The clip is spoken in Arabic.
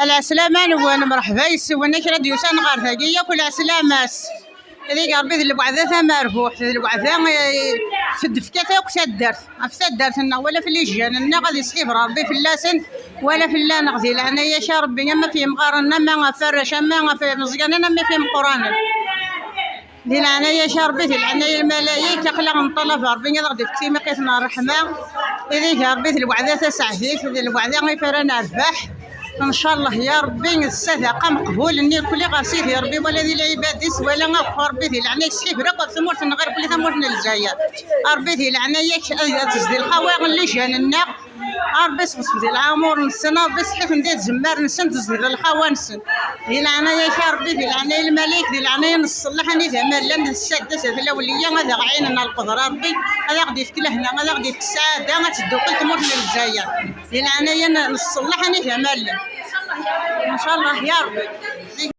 العسلامة نوان مرحبا يسوينا كرا ديوسان غار ثقية كل عسلاماس هذيك ربي ذي البعثة مربوح ذي البعثة في الدفكة وكسدرت أفسدرت لنا ولا في اللجان لنا غادي يصيب ربي في اللاسن ولا في اللان غادي لأنا يا ربي ما في مقارنة ما فرش ما في مزقنا ما في مقرانا ذي العناية شربي ذي العناية الملايين تخلق نطلب ربي غادي في مقيتنا الرحمة هذيك ربي ذي البعثة تسعديك ذي البعثة غيفرنا رباح ان شاء الله يا ربي الصدقه مقبول اني كل غاسيد يا ربي ولا ذي العباد ولا غفر ربي ذي العناية سيف رقب ثمرت غير كل ثمرتنا الجايه ربي ذي العناية تزدي الخواغ اللي جاننا ربي صبص ذي العمر نسنا بس حيت ندير زمار نسن تزدي الخوا نسن ذي العناية يا ربي ذي العناية الملك ذي العناية نصلح اني زمان لان السادس في الاوليه هذا عيننا القدره ربي هذا غادي في كلهنا هذا غادي في السعاده غتدو كل ثمرتنا الجايه ذي العناية نصلح اني زمان ان شاء الله يا ربي.